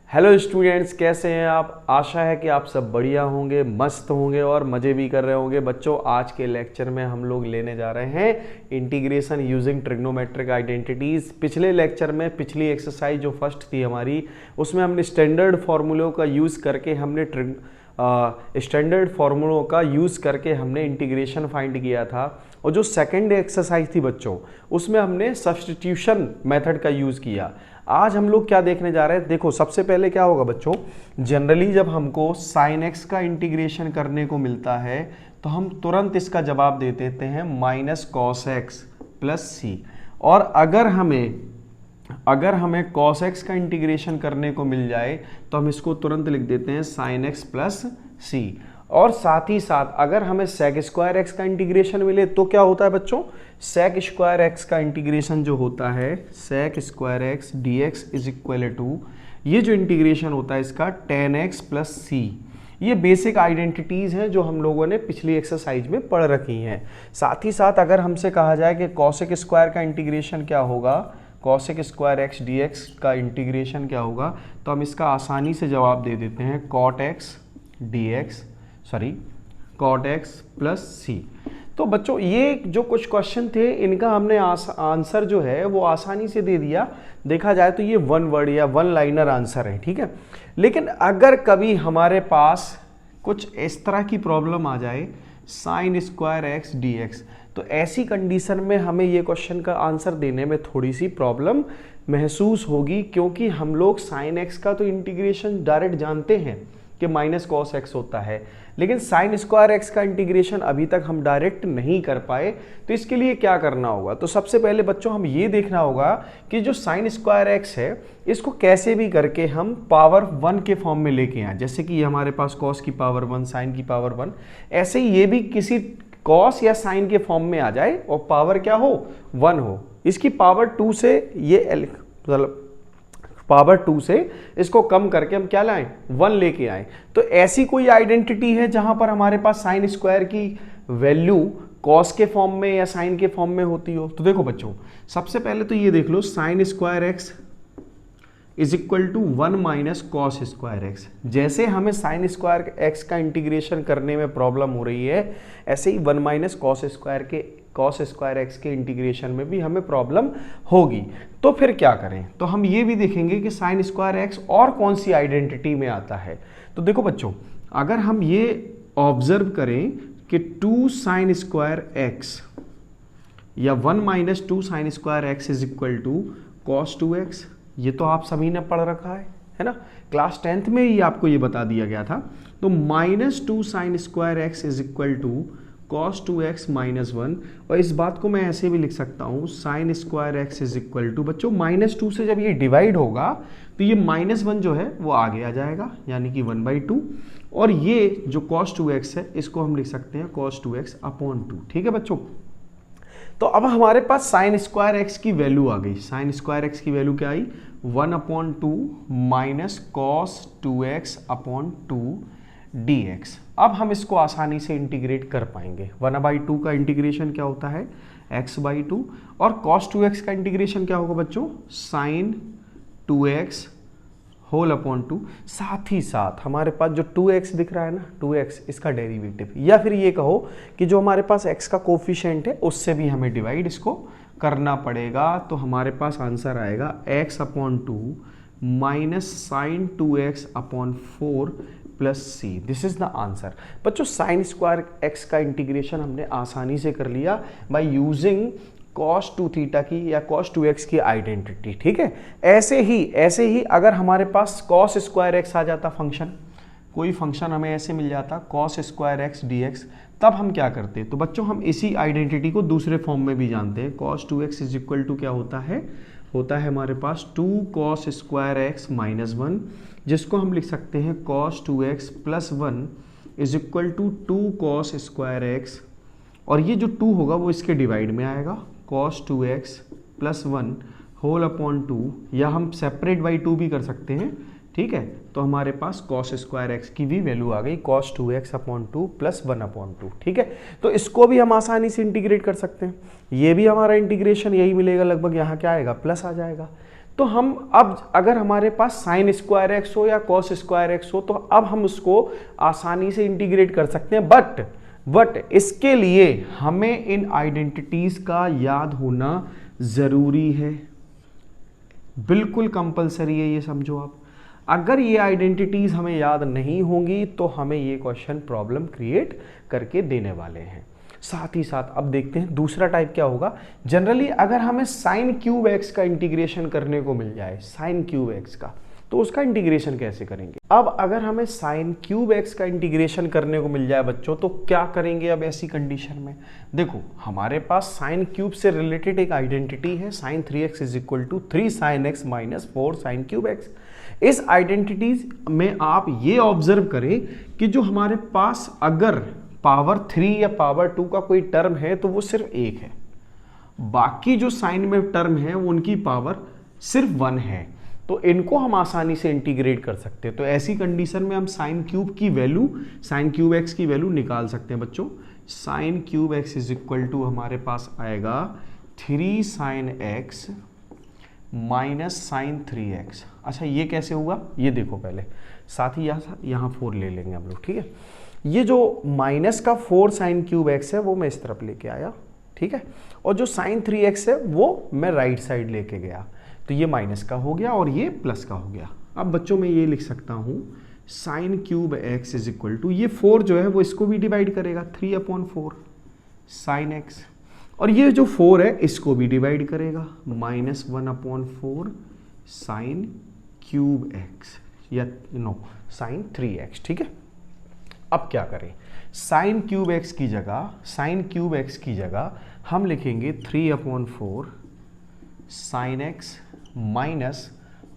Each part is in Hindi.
हेलो स्टूडेंट्स, कैसे हैं आप। आशा है कि आप सब बढ़िया होंगे, मस्त होंगे और मज़े भी कर रहे होंगे। बच्चों, आज के लेक्चर में हम लोग लेने जा रहे हैं इंटीग्रेशन यूजिंग ट्रिग्नोमेट्रिक आइडेंटिटीज़। पिछले लेक्चर में पिछली एक्सरसाइज जो फर्स्ट थी हमारी, उसमें हमने स्टैंडर्ड फार्मूलों का यूज़ करके हमने इंटीग्रेशन फाइंड किया था। और जो सेकेंड एक्सरसाइज थी बच्चों, उसमें हमने सब्स्टिट्यूशन मेथड का यूज़ किया। आज हम लोग क्या देखने जा रहे हैं, देखो सबसे पहले क्या होगा बच्चों, जनरली जब हमको साइन एक्स का इंटीग्रेशन करने को मिलता है तो हम तुरंत इसका जवाब दे देते हैं माइनस कॉस एक्स प्लस सी। और अगर हमें कॉस एक्स का इंटीग्रेशन करने को मिल जाए तो हम इसको तुरंत लिख देते हैं साइन एक्स प्लस सी। और साथ ही साथ अगर हमें सेक स्क्वायर एक्स का इंटीग्रेशन मिले तो क्या होता है बच्चों, सेक स्क्वायर एक्स का इंटीग्रेशन जो होता है sec square x d x is equal to, ये जो इंटीग्रेशन होता है इसका टेन एक्स प्लस सी। ये बेसिक आइडेंटिटीज हैं जो हम लोगों ने पिछली एक्सरसाइज में पढ़ रखी हैं। साथ ही साथ अगर हमसे कहा जाए कि कॉसेक स्क्वायर का इंटीग्रेशन क्या होगा, cosec square x d x का इंटीग्रेशन क्या होगा, तो हम इसका आसानी से जवाब दे देते हैं कॉट एक्स प्लस सी। तो बच्चों, ये जो कुछ क्वेश्चन थे इनका हमने आंसर जो है वो आसानी से दे दिया। देखा जाए तो ये वन वर्ड या वन लाइनर आंसर है, ठीक है। लेकिन अगर कभी हमारे पास कुछ इस तरह की प्रॉब्लम आ जाए sign square x d x, तो ऐसी कंडीशन में हमें ये क्वेश्चन का आंसर देने में थोड़ी सी प्रॉब्लम महसूस होगी, क्योंकि हम लोग साइन एक्स का तो इंटीग्रेशन डायरेक्ट जानते हैं कि माइनस कॉस एक्स होता है, लेकिन साइन स्क्वायर एक्स का इंटीग्रेशन अभी तक हम डायरेक्ट नहीं कर पाए। तो इसके लिए क्या करना होगा, तो सबसे पहले बच्चों हम ये देखना होगा कि जो साइन स्क्वायर एक्स है इसको कैसे भी करके हम पावर 1 के फॉर्म में लेके आए। जैसे कि हमारे पास कॉस की पावर 1, साइन की पावर 1, ऐसे ही ये भी किसी कॉस या साइन के फॉर्म में आ जाए और पावर क्या हो, 1 हो। इसकी पावर 2 से ये पावर 2 से इसको कम करके हम क्या लाएं, 1 लेके आए। तो ऐसी कोई आइडेंटिटी है जहां पर हमारे पास साइन स्क्वायर की वैल्यू कॉस के फॉर्म में या साइन के फॉर्म में होती हो। तो देखो बच्चों, सबसे पहले तो ये देख लो, sine square x is equal to 1 minus cos square x. जैसे हमें साइन स्क्वायर एक्स का इंटीग्रेशन करने में प्रॉब्लम हो रही है, ऐसे ही 1 माइनस कॉस स्क्वायर एक्स के इंटीग्रेशन में भी हमें प्रॉब्लम होगी। तो फिर क्या करें, तो हम ये भी देखेंगे कि साइन स्क्वायर एक्स और कौन सी आइडेंटिटी में आता है। तो देखो बच्चों, अगर हम ये ऑब्जर्व करें कि 2 साइन स्क्वायर एक्स या 1 minus 2 sine square x is equal to cos 2x, ये तो आप सभी ने पढ़ रखा है ना, क्लास 10th में ही आपको ये बता दिया गया था। तो minus 2 sine square x is equal to cos 2x minus 1, और इस बात को मैं ऐसे भी लिख सकता हूँ sine square x is equal to, बच्चों -2 से जब ये डिवाइड होगा तो ये -1 जो है वो आगे आ जाएगा, यानी कि 1/2। और ये जो cos 2x है इसको हम लिख सकते हैं cos 2x अपॉन 2, ठीक है बच्चों। तो अब हमारे पास साइन स्क्वायर एक्स की वैल्यू आ गई। साइन स्क्वायर एक्स की वैल्यू क्या आई, 1/2 minus cos 2x upon 2 dx। अब हम इसको आसानी से इंटीग्रेट कर पाएंगे। 1/2 का इंटीग्रेशन क्या होता है, x/2, और cos 2x का इंटीग्रेशन क्या होगा बच्चों, sin 2x होल अपॉन 2। साथ ही साथ हमारे पास जो 2x दिख रहा है ना, 2x, इसका डेरिवेटिव, या फिर ये कहो कि जो हमारे पास x का कोफिशिएंट है उससे भी हमें डिवाइड इसको करना पड़ेगा। तो हमारे पास आंसर आएगा x/2 minus sine 2x upon 4 plus c. This is the answer. बच्चों, साइन स्क्वायर एक्स का इंटीग्रेशन हमने आसानी से कर लिया बाय यूजिंग cos 2 थीटा की या cos 2x की आइडेंटिटी, ठीक है। ऐसे ही अगर हमारे पास cos स्क्वायर एक्स आ जाता फंक्शन, कोई फंक्शन हमें ऐसे मिल जाता cos स्क्वायर एक्स dx, तब हम क्या करते, तो बच्चों हम इसी आइडेंटिटी को दूसरे फॉर्म में भी जानते हैं। cos 2x is equal to क्या होता है हमारे पास 2 cos स्क्वायर एक्स माइनस 1, जिसको हम लिख सकते हैं cos 2x plus 1 is equal to 2 cos square x, और ये जो 2 होगा वो इसके डिवाइड में आएगा, cos 2x plus 1 whole upon 2, या हम सेपरेट बाई 2 भी कर सकते हैं, ठीक है। तो हमारे पास cos स्क्वायर एक्स की भी वैल्यू आ गई, cos 2x अपॉन 2 प्लस 1/2, ठीक है। तो इसको भी हम आसानी से इंटीग्रेट कर सकते हैं। ये भी हमारा इंटीग्रेशन यही मिलेगा लगभग, यहाँ क्या आएगा, प्लस आ जाएगा। तो हम अब अगर हमारे पास साइन स्क्वायर एक्स हो या कॉस स्क्वायर एक्स हो तो अब हम उसको आसानी से इंटीग्रेट कर सकते हैं, बट इसके लिए हमें इन आइडेंटिटीज का याद होना जरूरी है, बिल्कुल कंपलसरी है, ये समझो आप। अगर ये आइडेंटिटीज हमें याद नहीं होंगी तो हमें ये क्वेश्चन प्रॉब्लम क्रिएट करके देने वाले हैं। साथ ही साथ अब देखते हैं दूसरा टाइप क्या होगा। जनरली अगर हमें साइन क्यूब एक्स का इंटीग्रेशन करने को मिल जाए, साइन क्यूब एक्स का, तो उसका इंटीग्रेशन कैसे करेंगे। अब अगर हमें साइन क्यूब एक्स का इंटीग्रेशन करने को मिल जाए बच्चों, तो क्या करेंगे अब ऐसी कंडीशन में। देखो हमारे पास साइन क्यूब से रिलेटेड एक आइडेंटिटी है, sine 3x is equal to 3 sine x minus 4 sine cube x. इस आइडेंटिटीज में आप ये ऑब्जर्व करें कि जो हमारे पास अगर पावर 3 या पावर 2 का कोई टर्म है तो वो सिर्फ एक है, बाकी जो साइन में टर्म है वो उनकी पावर सिर्फ 1 है, तो इनको हम आसानी से इंटीग्रेट कर सकते हैं। तो ऐसी कंडीशन में हम साइन क्यूब की वैल्यू, साइन क्यूब एक्स की वैल्यू निकाल सकते हैं बच्चों। Sine cube x is equal to हमारे पास आएगा 3 sine x minus sign 3x। अच्छा ये कैसे हुआ ये देखो, पहले साथ ही यहाँ 4 ले लेंगे हम लोग, ठीक है। ये जो माइनस का 4 साइन क्यूब एक्स है वो मैं इस तरफ लेके आया, ठीक है, और जो साइन 3x है वो मैं राइट साइड लेके गया, तो ये माइनस का हो गया और ये प्लस का हो गया। अब बच्चों मैं ये लिख सकता हूँ sine cube x is equal to, ये 4 जो है वो इसको भी डिवाइड करेगा, 3/4 साइन एक्स, और ये जो 4 है इसको भी डिवाइड करेगा, -1/4 साइन क्यूब एक्स, या नो साइन 3x, ठीक है। अब क्या करें, साइन क्यूब एक्स की जगह हम लिखेंगे 3/4 sine x minus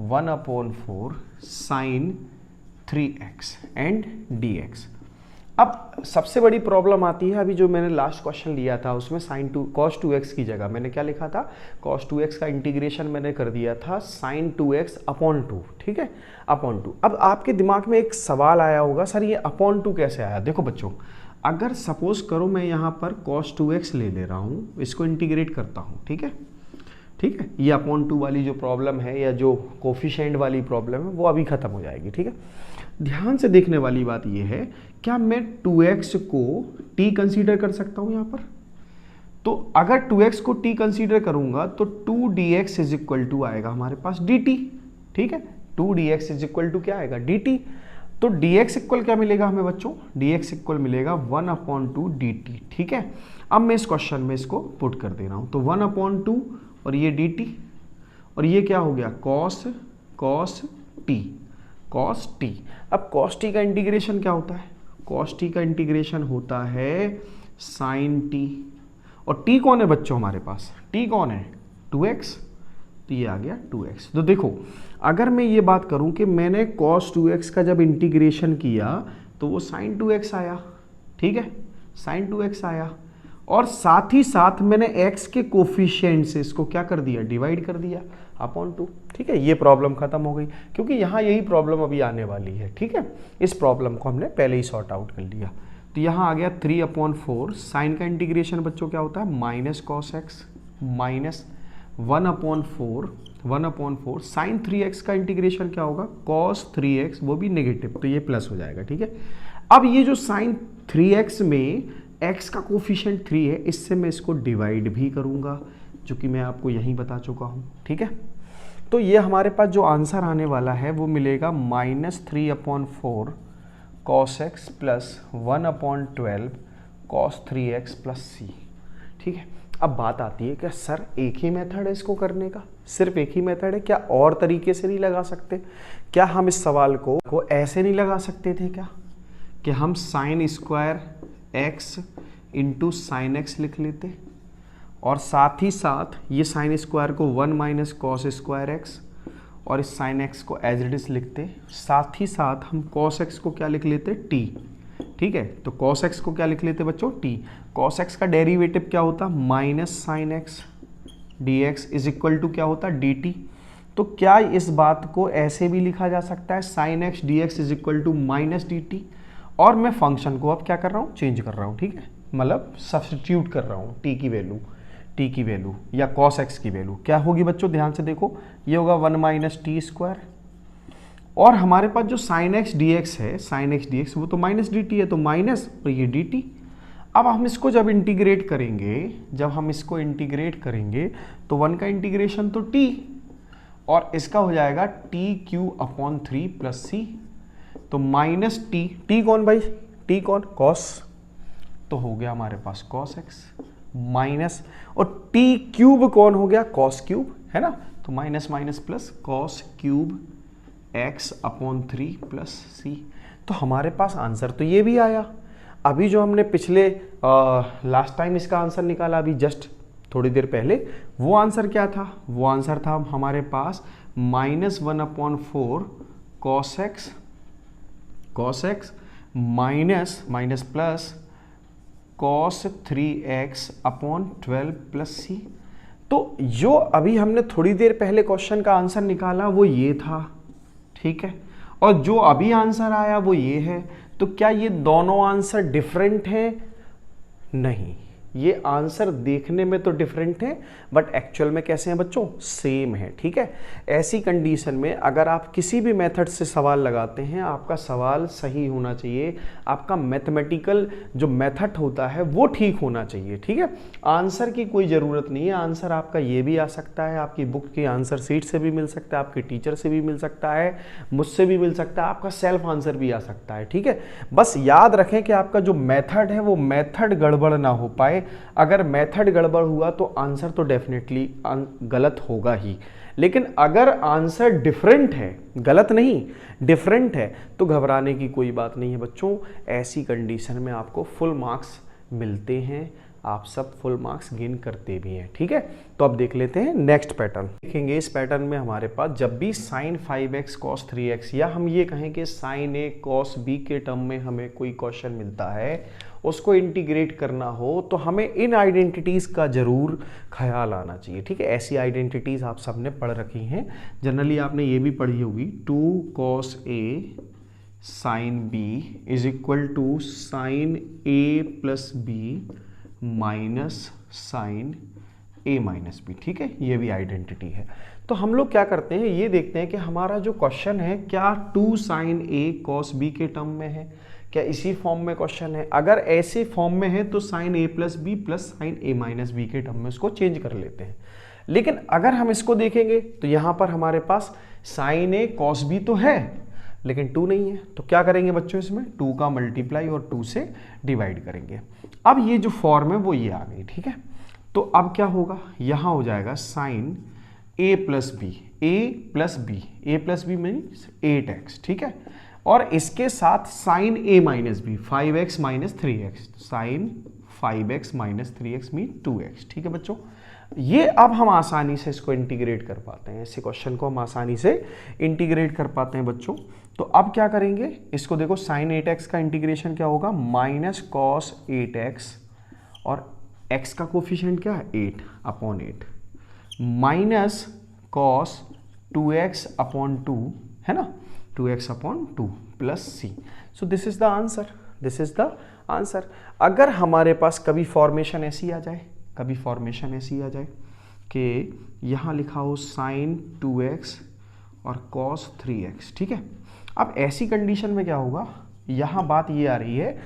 1/4 sine 3x and dx। अब सबसे बड़ी प्रॉब्लम आती है, अभी जो मैंने लास्ट क्वेश्चन लिया था उसमें साइन cos 2x की जगह मैंने क्या लिखा था, cos 2x का इंटीग्रेशन मैंने कर दिया था साइन 2x/2, ठीक है, /2। अब आपके दिमाग में एक सवाल आया होगा, सर ये /2 कैसे आया। देखो बच्चों, अगर सपोज करो मैं यहाँ पर cos 2x ले रहा हूँ, इसको इंटीग्रेट करता हूँ, ठीक है, ये /2 वाली जो प्रॉब्लम है या जो कोफिशिएंट वाली प्रॉब्लम है वो अभी खत्म हो जाएगी, ठीक है। ध्यान से देखने वाली बात ये है, क्या मैं 2x को t कंसीडर कर सकता हूं यहां पर। तो अगर 2x को t कंसीडर करूंगा तो 2dx इज इक्वल टू आएगा हमारे पास dt, ठीक है, 2dx इज इक्वल टू क्या आएगा dt। तो dx इक्वल क्या मिलेगा हमें बच्चों, dx इक्वल मिलेगा 1/2 dt, ठीक है। अब मैं इस क्वेश्चन में इसको पुट कर दे रहा हूं, तो 1/2 और ये dt, और ये क्या हो गया cos t। अब cos t का इंटीग्रेशन क्या होता है, cos t का इंटीग्रेशन होता है sin t, और t कौन है बच्चों हमारे पास, t कौन है 2x, तो ये आ गया 2x। तो देखो अगर मैं ये बात करूं कि मैंने cos 2x का जब इंटीग्रेशन किया तो वो sin 2x आया, ठीक है, sin 2x आया, और साथ ही साथ मैंने x के कोफिशिएंट से इसको क्या कर दिया, डिवाइड कर दिया /2, ठीक है। ये प्रॉब्लम खत्म हो गई, क्योंकि यहाँ यही प्रॉब्लम अभी आने वाली है, ठीक है। इस प्रॉब्लम को हमने पहले ही सॉर्ट आउट कर लिया। तो यहाँ आ गया 3/4, साइन का इंटीग्रेशन बच्चों क्या होता है minus cos x minus 1/4 sine 3x का इंटीग्रेशन क्या होगा cos 3x, वो भी नेगेटिव, तो ये प्लस हो जाएगा, ठीक है। अब ये जो साइन 3x में x का कोफिशिएंट 3 है, इससे मैं इसको डिवाइड भी करूंगा, जो कि मैं आपको यहीं बता चुका हूं, ठीक है। तो ये हमारे पास जो आंसर आने वाला है वो मिलेगा -3/4 cos x plus 1/12 cos 3x plus c, ठीक है। अब बात आती है कि सर एक ही मेथड है इसको करने का, सिर्फ एक ही मेथड है, क्या और तरीके से नहीं लगा सकते, क्या हम इस सवाल को ऐसे नहीं लगा सकते थे क्या, कि हम sine square x into sine x लिख लेते, और साथ ही साथ ये साइन स्क्वायर को 1 माइनस कॉस स्क्वायर एक्स, और इस साइन एक्स को एज इट इज लिखते, साथ ही साथ हम कॉस एक्स को क्या लिख लेते t, ठीक है। तो कॉस एक्स को क्या लिख लेते बच्चों t, कॉस एक्स का डेरिवेटिव क्या होता minus sine x dx is equal to क्या होता dt। तो क्या इस बात को ऐसे भी लिखा जा सकता है sine x dx is equal to minus dt, और मैं फंक्शन को अब क्या कर रहा हूँ चेंज कर रहा हूँ, ठीक है, मतलब सब्स्टिट्यूट कर रहा हूँ t की वैल्यू, टी की वैल्यू या कॉस एक्स की वैल्यू क्या होगी बच्चों, ध्यान से देखो, ये होगा 1 माइनस टी स्क्वायर, और हमारे पास जो साइन एक्स डी एक्स है, साइन एक्स डी एक्स वो तो माइनस डी टी है, तो माइनस और ये डी टी। अब हम इसको जब इंटीग्रेट करेंगे, जब हम इसको इंटीग्रेट करेंगे तो 1 का इंटीग्रेशन तो t, और इसका हो जाएगा T Q upon 3 plus c, तो माइनस टी, टी कौन भाई, टी कौन, कॉस, तो हो गया हमारे पास कॉस एक्स माइनस, और टी क्यूब कौन हो गया, कॉस क्यूब, है ना, तो minus minus plus cos cube x upon 3 plus c. तो हमारे पास आंसर तो ये भी आया। अभी जो हमने पिछले लास्ट टाइम इसका आंसर निकाला, अभी जस्ट थोड़ी देर पहले, वो आंसर क्या था, वो आंसर था हमारे पास -1 upon 4 cos x minus minus plus cos 3x upon 12 plus c. तो जो अभी हमने थोड़ी देर पहले क्वेश्चन का आंसर निकाला वो ये था, ठीक है, और जो अभी आंसर आया वो ये है। तो क्या ये दोनों आंसर डिफरेंट हैं? नहीं, ये आंसर देखने में तो डिफरेंट है बट एक्चुअल में कैसे हैं बच्चों, सेम है, ठीक है। ऐसी कंडीशन में अगर आप किसी भी मेथड से सवाल लगाते हैं, आपका सवाल सही होना चाहिए, आपका मैथमेटिकल जो मेथड होता है वो ठीक होना चाहिए, ठीक है। आंसर की कोई ज़रूरत नहीं है, आंसर आपका ये भी आ सकता है, आपकी बुक की आंसर शीट से भी मिल सकता है, आपके टीचर से भी मिल सकता है, मुझसे भी मिल सकता है, आपका सेल्फ आंसर भी आ सकता है, ठीक है। बस याद रखें कि आपका जो मेथड है वो मेथड गड़बड़ ना हो पाए। अगर मेथड गड़बड़ हुआ तो आंसर तो डेफिनेटली गलत होगा ही, लेकिन अगर आंसर डिफरेंट है, गलत नहीं डिफरेंट है, तो घबराने की कोई बात नहीं है बच्चों। ऐसी कंडीशन में आपको फुल मार्क्स मिलते हैं, आप सब फुल मार्क्स गेन करते भी हैं, ठीक है। तो अब देख लेते हैं नेक्स्ट पैटर्न। देखेंगे इस पैटर्न में हमारे पास जब भी sin 5x cos 3x या हम ये कहें कि sin a cos b के टर्म में हमें कोई क्वेश्चन मिलता है, उसको इंटीग्रेट करना हो, तो हमें इन आइडेंटिटीज़ का ज़रूर ख्याल आना चाहिए, ठीक है। ऐसी आइडेंटिटीज़ आप सबने पढ़ रखी हैं, जनरली आपने ये भी पढ़ी होगी, 2 cos a sin b is equal to sin a plus b minus sine a minus b, ठीक है, ये भी आइडेंटिटी है। तो हम लोग क्या करते हैं, ये देखते हैं कि हमारा जो क्वेश्चन है क्या 2 sin a cos b के टर्म में है, क्या इसी फॉर्म में क्वेश्चन है। अगर ऐसे फॉर्म में है तो sin a plus b plus sign a minus b के टर्म में उसको चेंज कर लेते हैं। लेकिन अगर हम इसको देखेंगे तो यहाँ पर हमारे पास sin a cos b तो है लेकिन 2 नहीं है, तो क्या करेंगे बच्चों, इसमें 2 का मल्टीप्लाई और 2 से डिवाइड करेंगे। अब ये जो फॉर्म है वो ये आ गई, ठीक है। तो अब क्या होगा, यहाँ हो जाएगा sine a plus b, a plus b means 8x, ठीक है, और इसके साथ sine a minus b 5x minus 3x, sine 5x minus 3x mean 2x, ठीक है बच्चों। ये अब हम आसानी से इसको इंटीग्रेट कर पाते हैं, ऐसे क्वेश्चन को हम आसानी से इंटीग्रेट कर पाते हैं बच्चों। तो अब क्या करेंगे, इसको देखो, साइन 8x का इंटीग्रेशन क्या होगा, माइनस कॉस 8x, और x का कोफिशिएंट क्या है 8 upon 8, minus cos 2x upon 2, है ना, 2x upon 2 plus c। So this is the answer, this is the answer. अगर हमारे पास कभी फॉर्मेशन ऐसी आ जाए, कभी फॉर्मेशन ऐसी आ जाए कि यहाँ लिखा हो साइन 2x और कॉस 3x, ठीक है। अब ऐसी कंडीशन में क्या होगा, यहाँ बात ये आ रही है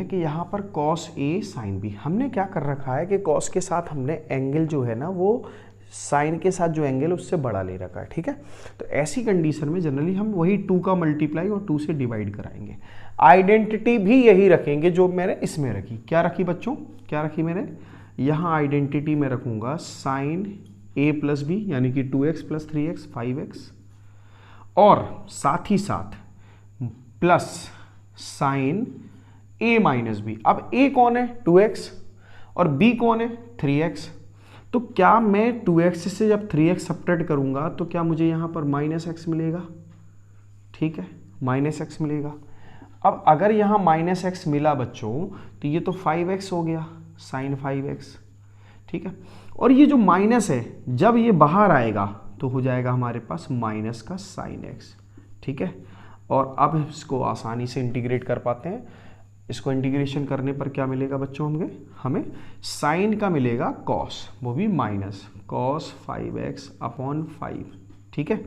कि यहाँ पर cos a sin b, हमने क्या कर रखा है कि cos के साथ हमने एंगल जो है ना वो साइन के साथ जो एंगल उससे बड़ा ले रखा है, ठीक है। तो ऐसी कंडीशन में जनरली हम वही 2 का मल्टीप्लाई और 2 से डिवाइड कराएंगे। आइडेंटिटी भी यही रखेंगे जो मैंने इसमें रखी, क्या रखी बच्चों, क्या रखी मैंने यहाँ आइडेंटिटी में रखूंगा साइन a प्लस बी यानी कि 2x प्लस 3x 5x, और साथ ही साथ plus sign a minus B. अब a कौन है 2x और b कौन है 3x, तो क्या मैं 2x से जब 3x सब्ट्रैक्ट करूंगा तो क्या मुझे यहाँ पर माइनस x मिलेगा, ठीक है, माइनस x मिलेगा। अब अगर यहाँ माइनस x मिला बच्चों तो ये तो 5x हो गया साइन 5x, ठीक है, और ये जो माइनस है जब ये बाहर आएगा तो हो जाएगा हमारे पास माइनस का साइन x, ठीक है। और अब इसको आसानी से इंटीग्रेट कर पाते हैं। इसको इंटीग्रेशन करने पर क्या मिलेगा बच्चों, हमें साइन का मिलेगा कॉस, वो भी माइनस कॉस 5x अपॉन 5, ठीक है।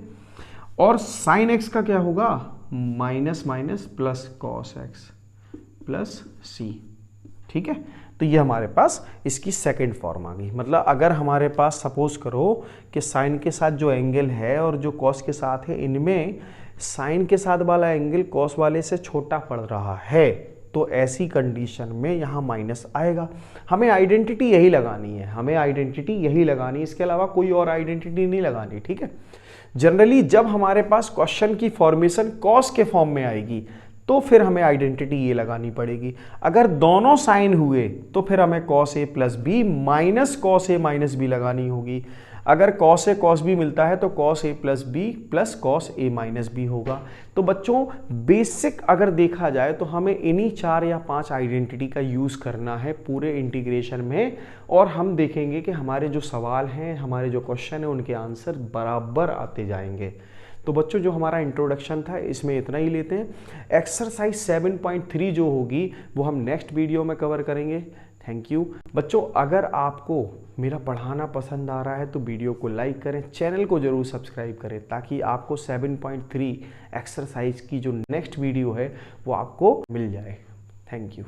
और साइन x का क्या होगा, minus minus plus cos x plus c, ठीक है। तो ये हमारे पास इसकी सेकंड फॉर्म आ गई। मतलब अगर हमारे पास सपोज करो कि साइन के साथ जो एंगल है और जो कॉस के साथ है, इनमें साइन के साथ वाला एंगल कॉस वाले से छोटा पड़ रहा है, तो ऐसी कंडीशन में यहाँ माइनस आएगा। हमें आइडेंटिटी यही लगानी है, हमें आइडेंटिटी यही लगानी है, इसके अलावा कोई और आइडेंटिटी नहीं लगानी, ठीक है। जनरली जब हमारे पास क्वेश्चन की फॉर्मेशन कॉस के फॉर्म में आएगी तो फिर हमें आइडेंटिटी ये लगानी पड़ेगी। अगर दोनों साइन हुए तो फिर हमें cos A plus B minus cos A minus B लगानी होगी। अगर कॉस ए कॉस बी मिलता है तो cos A plus b plus cos A minus B होगा। तो बच्चों बेसिक अगर देखा जाए तो हमें इन्हीं 4 या 5 आइडेंटिटी का यूज़ करना है पूरे इंटीग्रेशन में, और हम देखेंगे कि हमारे जो सवाल हैं, हमारे जो क्वेश्चन हैं, उनके आंसर बराबर आते जाएंगे। तो बच्चों जो हमारा इंट्रोडक्शन था इसमें इतना ही लेते हैं। एक्सरसाइज 7.3 जो होगी वो हम नेक्स्ट वीडियो में कवर करेंगे। थैंक यू बच्चों। अगर आपको मेरा पढ़ाना पसंद आ रहा है तो वीडियो को लाइक करें, चैनल को जरूर सब्सक्राइब करें, ताकि आपको 7.3 एक्सरसाइज की जो नेक्स्ट वीडियो है वो आपको मिल जाए। Thank you.